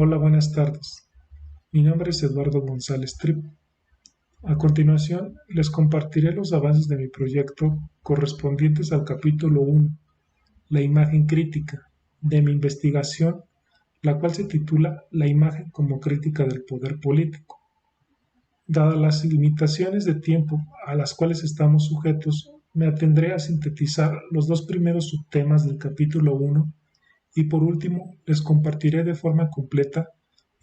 Hola, buenas tardes. Mi nombre es Eduardo González Tripp. A continuación, les compartiré los avances de mi proyecto correspondientes al capítulo 1, la imagen crítica, de mi investigación, la cual se titula La imagen como crítica del poder político. Dadas las limitaciones de tiempo a las cuales estamos sujetos, me atendré a sintetizar los dos primeros subtemas del capítulo 1 y por último les compartiré de forma completa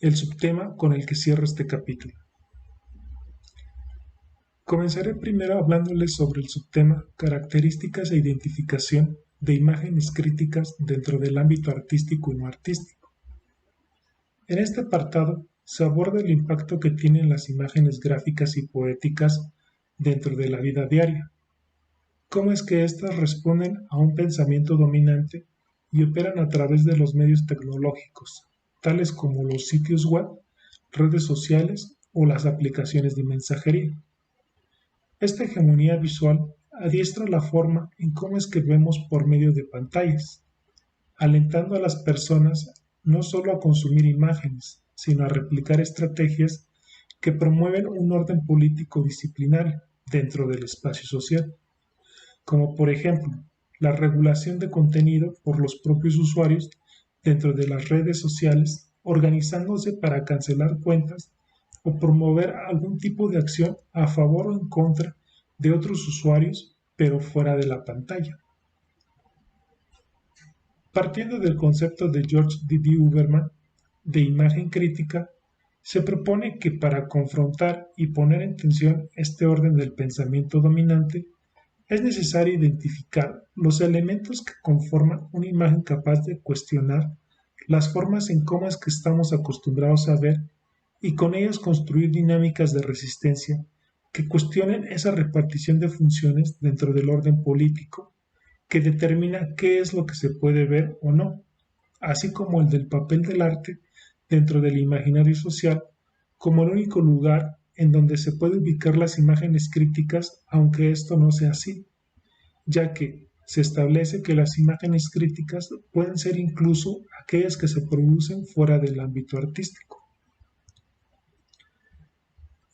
el subtema con el que cierro este capítulo. Comenzaré primero hablándoles sobre el subtema características e identificación de imágenes críticas dentro del ámbito artístico y no artístico. En este apartado se aborda el impacto que tienen las imágenes gráficas y poéticas dentro de la vida diaria, cómo es que éstas responden a un pensamiento dominante y operan a través de los medios tecnológicos, tales como los sitios web, redes sociales o las aplicaciones de mensajería. Esta hegemonía visual adiestra la forma en cómo es que vemos por medio de pantallas, alentando a las personas no solo a consumir imágenes, sino a replicar estrategias que promueven un orden político disciplinario dentro del espacio social, como por ejemplo la regulación de contenido por los propios usuarios dentro de las redes sociales, organizándose para cancelar cuentas o promover algún tipo de acción a favor o en contra de otros usuarios, pero fuera de la pantalla. Partiendo del concepto de George D. Uberman de imagen crítica, se propone que para confrontar y poner en tensión este orden del pensamiento dominante, es necesario identificar los elementos que conforman una imagen capaz de cuestionar las formas en cómo es que estamos acostumbrados a ver y con ellas construir dinámicas de resistencia que cuestionen esa repartición de funciones dentro del orden político que determina qué es lo que se puede ver o no, así como el del papel del arte dentro del imaginario social como el único lugar en donde se puede ubicar las imágenes críticas, aunque esto no sea así, ya que se establece que las imágenes críticas pueden ser incluso aquellas que se producen fuera del ámbito artístico.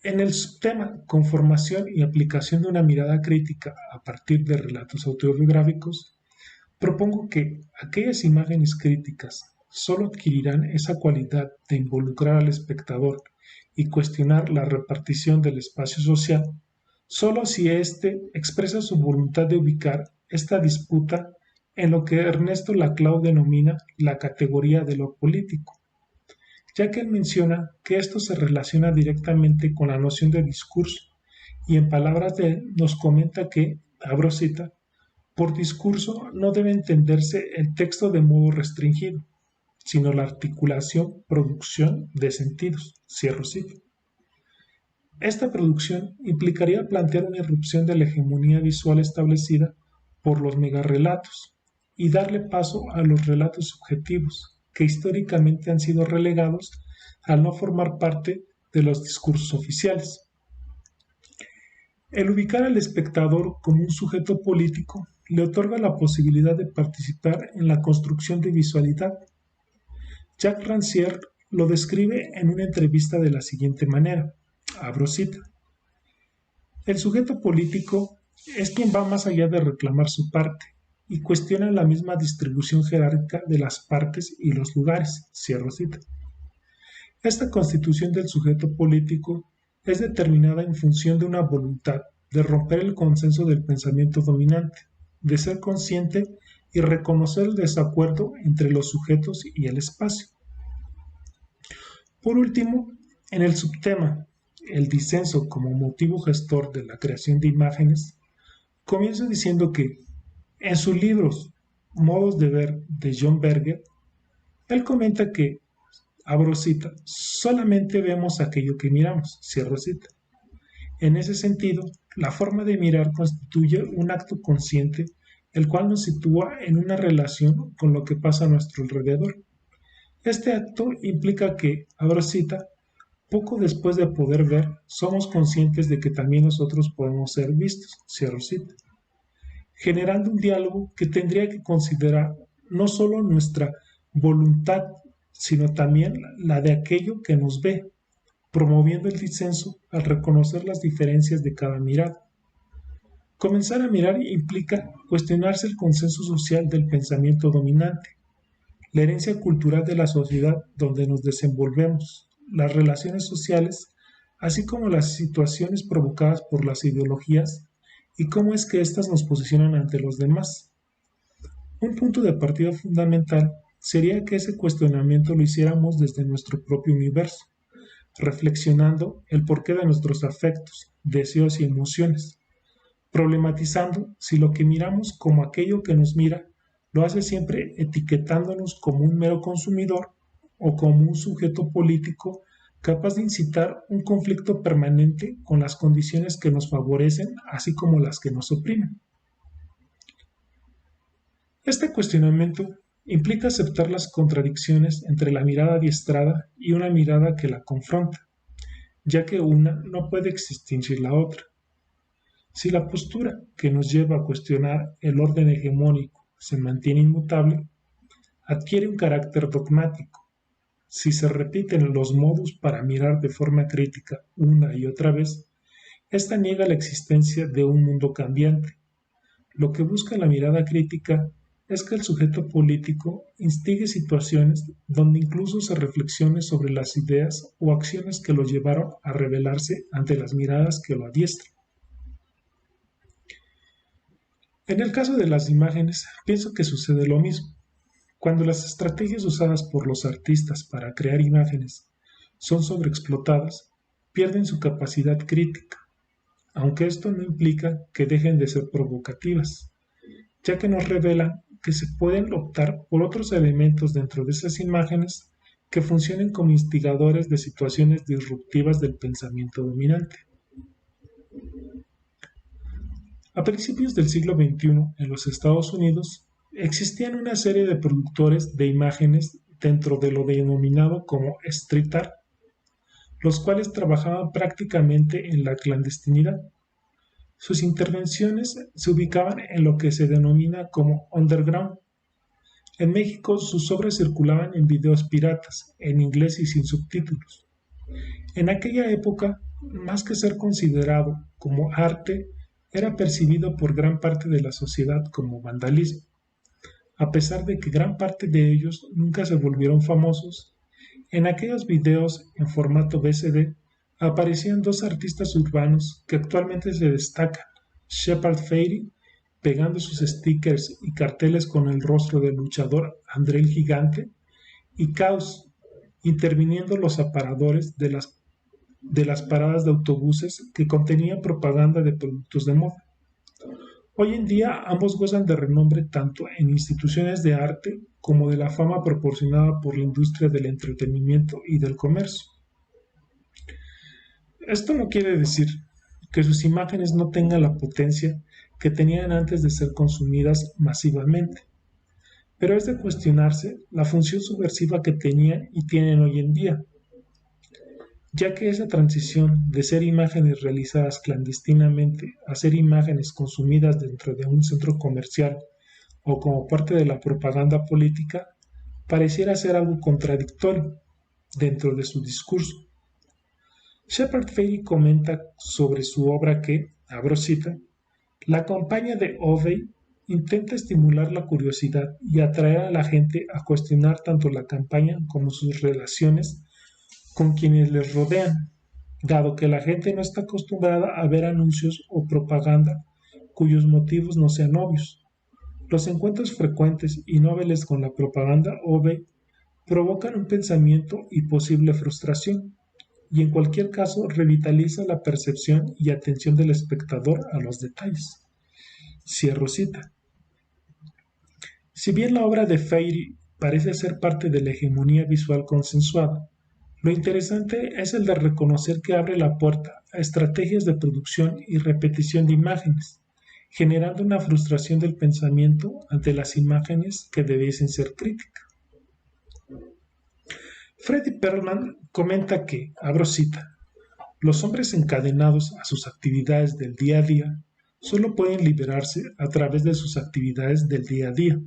En el subtema Conformación y aplicación de una mirada crítica a partir de relatos autobiográficos, propongo que aquellas imágenes críticas solo adquirirán esa cualidad de involucrar al espectador y cuestionar la repartición del espacio social solo si éste expresa su voluntad de ubicar esta disputa en lo que Ernesto Laclau denomina la categoría de lo político, ya que él menciona que esto se relaciona directamente con la noción de discurso y en palabras de él nos comenta que, abro cita, por discurso no debe entenderse el texto de modo restringido, sino la articulación, producción de sentidos, cierro cita. Esta producción implicaría plantear una irrupción de la hegemonía visual establecida por los megarrelatos y darle paso a los relatos subjetivos, que históricamente han sido relegados al no formar parte de los discursos oficiales. El ubicar al espectador como un sujeto político le otorga la posibilidad de participar en la construcción de visualidad. Jacques Rancière lo describe en una entrevista de la siguiente manera, abro cita: el sujeto político es quien va más allá de reclamar su parte y cuestiona la misma distribución jerárquica de las partes y los lugares, cierro cita. Esta constitución del sujeto político es determinada en función de una voluntad de romper el consenso del pensamiento dominante, de ser consciente y reconocer el desacuerdo entre los sujetos y el espacio. Por último, en el subtema el disenso como motivo gestor de la creación de imágenes, comienzo diciendo que en sus libros Modos de ver de John Berger, él comenta que, abro cita, solamente vemos aquello que miramos, cierro cita. En ese sentido, la forma de mirar constituye un acto consciente, el cual nos sitúa en una relación con lo que pasa a nuestro alrededor. Este acto implica que, abro cita, poco después de poder ver, somos conscientes de que también nosotros podemos ser vistos, cierro cita, generando un diálogo que tendría que considerar no solo nuestra voluntad, sino también la de aquello que nos ve, promoviendo el disenso al reconocer las diferencias de cada mirada. Comenzar a mirar implica cuestionarse el consenso social del pensamiento dominante, la herencia cultural de la sociedad donde nos desenvolvemos, las relaciones sociales, así como las situaciones provocadas por las ideologías y cómo es que éstas nos posicionan ante los demás. Un punto de partida fundamental sería que ese cuestionamiento lo hiciéramos desde nuestro propio universo, reflexionando el porqué de nuestros afectos, deseos y emociones, problematizando si lo que miramos como aquello que nos mira lo hace siempre etiquetándonos como un mero consumidor o como un sujeto político capaz de incitar un conflicto permanente con las condiciones que nos favorecen así como las que nos oprimen. Este cuestionamiento implica aceptar las contradicciones entre la mirada adiestrada y una mirada que la confronta, ya que una no puede existir sin la otra. Si la postura que nos lleva a cuestionar el orden hegemónico se mantiene inmutable, adquiere un carácter dogmático. Si se repiten los modus para mirar de forma crítica una y otra vez, esta niega la existencia de un mundo cambiante. Lo que busca la mirada crítica es que el sujeto político instigue situaciones donde incluso se reflexione sobre las ideas o acciones que lo llevaron a rebelarse ante las miradas que lo adiestran. En el caso de las imágenes, pienso que sucede lo mismo. Cuando las estrategias usadas por los artistas para crear imágenes son sobreexplotadas, pierden su capacidad crítica, aunque esto no implica que dejen de ser provocativas, ya que nos revelan que se pueden optar por otros elementos dentro de esas imágenes que funcionen como instigadores de situaciones disruptivas del pensamiento dominante. A principios del siglo XXI, en los Estados Unidos, existían una serie de productores de imágenes dentro de lo denominado como street art, los cuales trabajaban prácticamente en la clandestinidad. Sus intervenciones se ubicaban en lo que se denomina como underground. En México sus obras circulaban en videos piratas, en inglés y sin subtítulos. En aquella época, más que ser considerado como arte, era percibido por gran parte de la sociedad como vandalismo. A pesar de que gran parte de ellos nunca se volvieron famosos, en aquellos videos en formato VCD aparecían dos artistas urbanos que actualmente se destacan, Shepard Fairey, pegando sus stickers y carteles con el rostro del luchador André el Gigante, y Caos, interviniendo los aparadores de las paradas de autobuses que contenían propaganda de productos de moda. Hoy en día ambos gozan de renombre tanto en instituciones de arte como de la fama proporcionada por la industria del entretenimiento y del comercio. Esto no quiere decir que sus imágenes no tengan la potencia que tenían antes de ser consumidas masivamente, pero es de cuestionarse la función subversiva que tenían y tienen hoy en día, ya que esa transición de ser imágenes realizadas clandestinamente a ser imágenes consumidas dentro de un centro comercial o como parte de la propaganda política pareciera ser algo contradictorio dentro de su discurso. Shepard Fairey comenta sobre su obra que, abro cita, la campaña de Ovey intenta estimular la curiosidad y atraer a la gente a cuestionar tanto la campaña como sus relaciones con quienes les rodean, dado que la gente no está acostumbrada a ver anuncios o propaganda cuyos motivos no sean obvios. Los encuentros frecuentes y noveles con la propaganda OV provocan un pensamiento y posible frustración, y en cualquier caso revitaliza la percepción y atención del espectador a los detalles. Cierro cita. Si bien la obra de Fairey parece ser parte de la hegemonía visual consensuada, lo interesante es el de reconocer que abre la puerta a estrategias de producción y repetición de imágenes, generando una frustración del pensamiento ante las imágenes que debiesen ser críticas. Freddy Perlman comenta que, abro cita, los hombres encadenados a sus actividades del día a día solo pueden liberarse a través de sus actividades del día a día.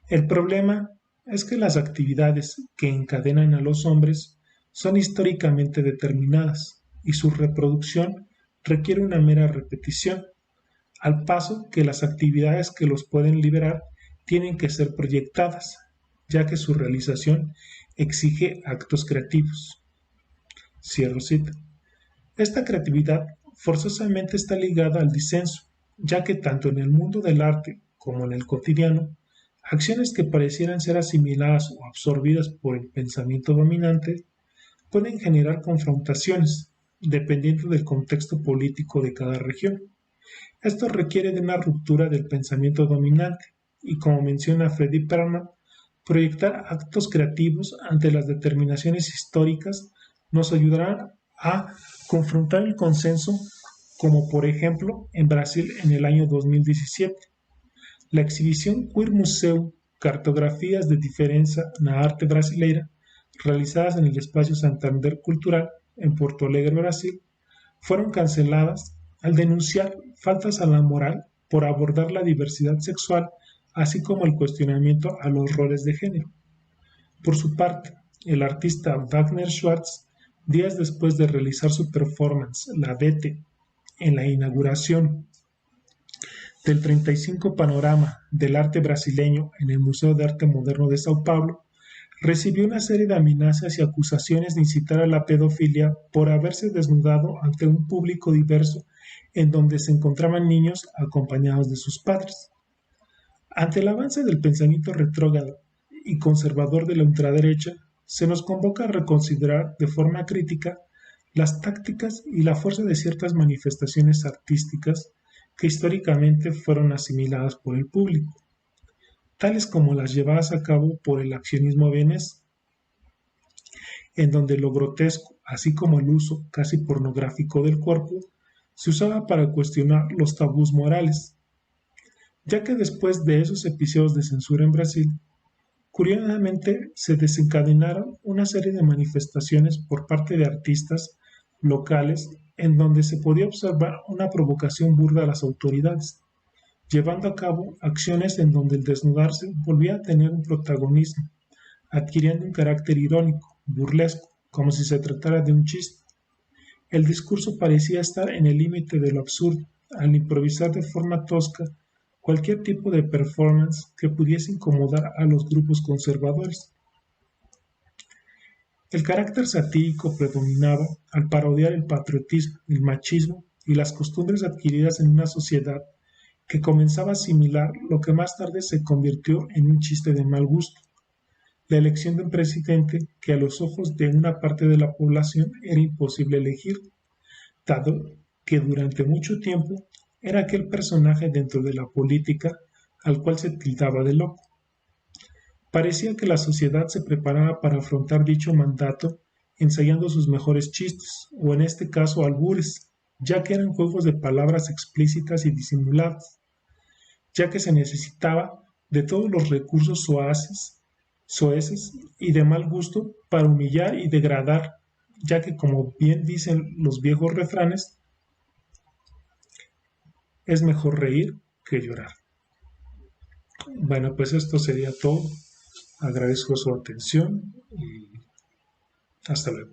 El problema es que las actividades que encadenan a los hombres son históricamente determinadas y su reproducción requiere una mera repetición, al paso que las actividades que los pueden liberar tienen que ser proyectadas, ya que su realización exige actos creativos. Cierro cita. Esta creatividad forzosamente está ligada al disenso, ya que tanto en el mundo del arte como en el cotidiano, acciones que parecieran ser asimiladas o absorbidas por el pensamiento dominante pueden generar confrontaciones, dependiendo del contexto político de cada región. Esto requiere de una ruptura del pensamiento dominante y, como menciona Freddy Perlman, proyectar actos creativos ante las determinaciones históricas nos ayudará a confrontar el consenso, como por ejemplo en Brasil en el año 2017. La exhibición Queer Museu Cartografías de Diferença na Arte Brasileira, realizadas en el Espacio Santander Cultural en Porto Alegre, Brasil, fueron canceladas al denunciar faltas a la moral por abordar la diversidad sexual, así como el cuestionamiento a los roles de género. Por su parte, el artista Wagner Schwartz, días después de realizar su performance La Vete en la inauguración del 35 Panorama del Arte Brasileño en el Museo de Arte Moderno de Sao Paulo, recibió una serie de amenazas y acusaciones de incitar a la pedofilia por haberse desnudado ante un público diverso en donde se encontraban niños acompañados de sus padres. Ante el avance del pensamiento retrógrado y conservador de la ultraderecha, se nos convoca a reconsiderar de forma crítica las tácticas y la fuerza de ciertas manifestaciones artísticas que históricamente fueron asimiladas por el público, tales como las llevadas a cabo por el accionismo vienés, en donde lo grotesco, así como el uso casi pornográfico del cuerpo, se usaba para cuestionar los tabús morales, ya que después de esos episodios de censura en Brasil, curiosamente se desencadenaron una serie de manifestaciones por parte de artistas locales en donde se podía observar una provocación burda a las autoridades, llevando a cabo acciones en donde el desnudarse volvía a tener un protagonismo, adquiriendo un carácter irónico, burlesco, como si se tratara de un chiste. El discurso parecía estar en el límite de lo absurdo, al improvisar de forma tosca cualquier tipo de performance que pudiese incomodar a los grupos conservadores. El carácter satírico predominaba al parodiar el patriotismo, el machismo y las costumbres adquiridas en una sociedad que comenzaba a asimilar lo que más tarde se convirtió en un chiste de mal gusto, la elección de un presidente que a los ojos de una parte de la población era imposible elegir, dado que durante mucho tiempo era aquel personaje dentro de la política al cual se tildaba de loco. Parecía que la sociedad se preparaba para afrontar dicho mandato ensayando sus mejores chistes, o en este caso albures, ya que eran juegos de palabras explícitas y disimuladas, ya que se necesitaba de todos los recursos soeces y de mal gusto para humillar y degradar, ya que como bien dicen los viejos refranes, es mejor reír que llorar. Bueno, pues esto sería todo. Agradezco su atención y hasta luego.